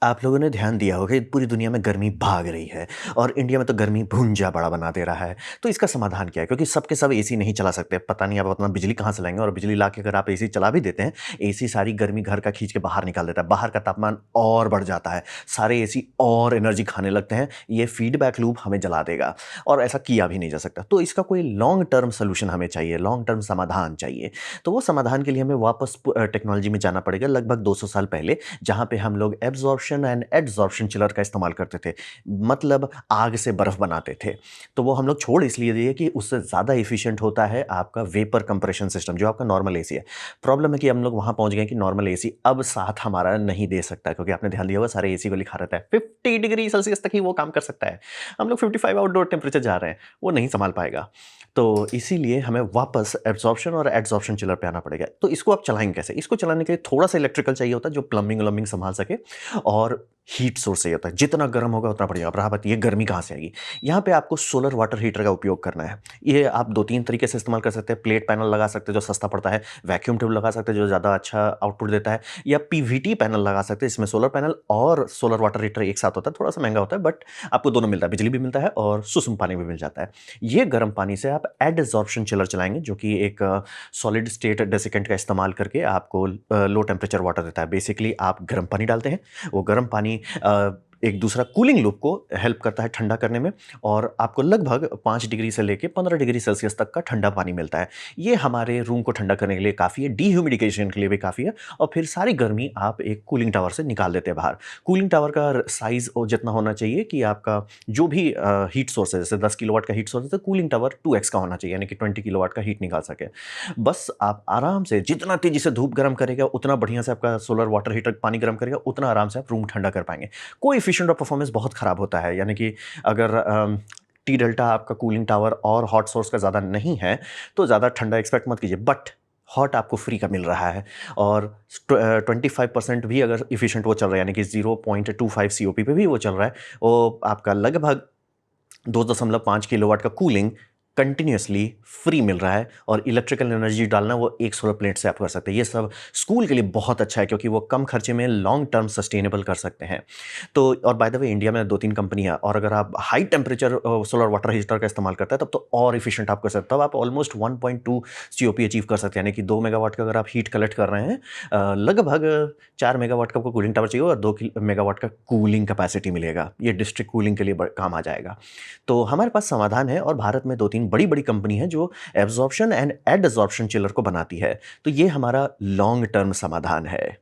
आप लोगों ने ध्यान दिया होगा कि पूरी दुनिया में गर्मी भाग रही है और इंडिया में तो गर्मी भुंजा बड़ा बना दे रहा है। तो इसका समाधान क्या है? क्योंकि सबके सब एसी नहीं चला सकते। पता नहीं आप उतना बिजली कहाँ से लाएँगे और बिजली ला के अगर आप एसी चला भी देते हैं, एसी सारी गर्मी घर का खींच के बाहर निकाल देता है। बाहर का तापमान और बढ़ जाता है। सारे एसी और एनर्जी खाने लगते हैं। ये फीडबैक लूप हमें जला देगा और ऐसा किया भी नहीं जा सकता। तो इसका कोई लॉन्ग टर्म सॉल्यूशन हमें चाहिए, लॉन्ग टर्म समाधान चाहिए। तो वो समाधान के लिए हमें वापस टेक्नोलॉजी में जाना पड़ेगा लगभग 200 साल पहले, जहाँ पे हम लोग एब्ज़ॉर्प्शन एंड एडज़ॉर्प्शन चिलर का इस्तेमाल करते थे। मतलब आग से बर्फ़ बनाते थे। तो वो हम लोग छोड़ इसलिए दिए कि उससे ज़्यादा एफ़िशिएंट होता है आपका वेपर कंप्रेशन सिस्टम, जो आपका नॉर्मल एसी है। प्रॉब्लम है कि हम लोग वहाँ पहुँच गए कि नॉर्मल एसी अब साथ हमारा नहीं दे सकता, क्योंकि आपने ध्यान दिया होगा सारे एसी को लिखा रहता है 50 डिग्री सेल्सियस तक ही वो काम कर सकता है। हम लोग 55 आउटडोर टेम्परेचर जा रहे हैं, वो नहीं सँभाल पाएगा। तो इसीलिए हमें वापस एब्ज़ॉर्प्शन और एडज़ॉर्प्शन चिलर पे आना पड़ेगा। तो इसको आप चलाएँगे कैसे? इसको चलाने के लिए थोड़ा-सा इलेक्ट्रिकल चाहिए होता है, जो प्लम्बिंग-वलम्बिंग सँभाल सके, और हीट सोर्स चाहिए होता है। जितना गर्म होगा उतना बढ़िया। अब रहा बात ये गर्मी कहाँ से आएगी? यहाँ पे आपको सोलर वाटर हीटर का उपयोग करना है। ये आप 2-3 तरीके से इस्तेमाल कर सकते हैं। प्लेट पैनल लगा सकते हैं जो सस्ता पड़ता है, वैक्यूम ट्यूब लगा सकते हैं जो ज़्यादा अच्छा आउटपुट देता है, या पीवीटी पैनल लगा सकते हैं। इसमें सोलर पैनल और सोलर वाटर हीटर एक साथ होता है। थोड़ा-सा महँगा होता है, बट आपको दोनों मिलता है, बिजली भी मिलता है और सुसुम पानी भी मिल जाता है। ये गर्म पानी से आप एडसॉर्प्शन चिलर चलाएँगे, जो कि एक सॉलिड स्टेट डेसिकेंट का इस्तेमाल करके आपको लो टेम्परेचर वाटर देता है। बेसिकली आप गर्म पानी डालते हैं, वो गर्म पानी एक दूसरा कूलिंग लूप को हेल्प करता है ठंडा करने में, और आपको लगभग 5 डिग्री से लेके 15 डिग्री सेल्सियस तक का ठंडा पानी मिलता है। ये हमारे रूम को ठंडा करने के लिए काफ़ी है, डीह्यूमिडिफिकेशन के लिए भी काफ़ी है, और फिर सारी गर्मी आप एक कूलिंग टावर से निकाल देते हैं बाहर। कूलिंग टावर का साइज़ जितना होना चाहिए कि आपका जो भी हीट सोर्स है, जैसे 10 किलोवाट का हीट सोर्स है, तो कूलिंग टावर 2x का होना चाहिए, यानी कि 20 किलोवाट का हीट निकाल सके। बस आप आराम से, जितना तेज़ी से धूप गर्म करेगा, उतना बढ़िया से आपका सोलर वाटर हीटर पानी गर्म करेगा, उतना आराम से आप रूम ठंडा कर पाएँगे। कोएफ़िशिएंट ऑफ परफॉर्मेंस बहुत खराब होता है, यानी कि अगर टी डेल्टा आपका कूलिंग टावर और हॉट सोर्स का ज़्यादा नहीं है, तो ज़्यादा ठंडा एक्सपेक्ट मत कीजिए, बट हॉट आपको फ्री का मिल रहा है, और 25% भी अगर एफिशिएंट वो चल रहा है, यानी कि 0.25 सीओपी पे भी वो चल रहा है, वो आपका लगभग 2.5 किलोवाट का कूलिंग कंटिन्यूअसली फ्री मिल रहा है, और इलेक्ट्रिकल एनर्जी डालना वो एक सोलर प्लेट से आप कर सकते हैं। ये सब स्कूल के लिए बहुत अच्छा है, क्योंकि वो कम खर्चे में लॉन्ग टर्म सस्टेनेबल कर सकते हैं। तो और बाय द वे इंडिया में 2-3 कंपनी है, और अगर आप high temperature solar water heater का इस्तेमाल करते हैं, तब तो और एफिशिएंट आप कर सकते हैं। तब आप ऑलमोस्ट 1.2 सीओपी अचीव कर सकते हैं, यानी कि 2 मेगावाट का अगर आप हीट कलेक्ट कर रहे हैं, लगभग 4 मेगावाट का आपको कूलिंग टावर चाहिए, और 2 मेगावाट का कूलिंग कैपेसिटी मिलेगा। ये डिस्ट्रिक्ट कूलिंग के लिए काम आ जाएगा। तो हमारे पास समाधान है, और भारत में 2-3 बड़ी-बड़ी कंपनी है जो एब्ज़ॉर्प्शन एंड एडसॉर्प्शन चिलर को बनाती है। तो ये हमारा लॉन्ग टर्म समाधान है।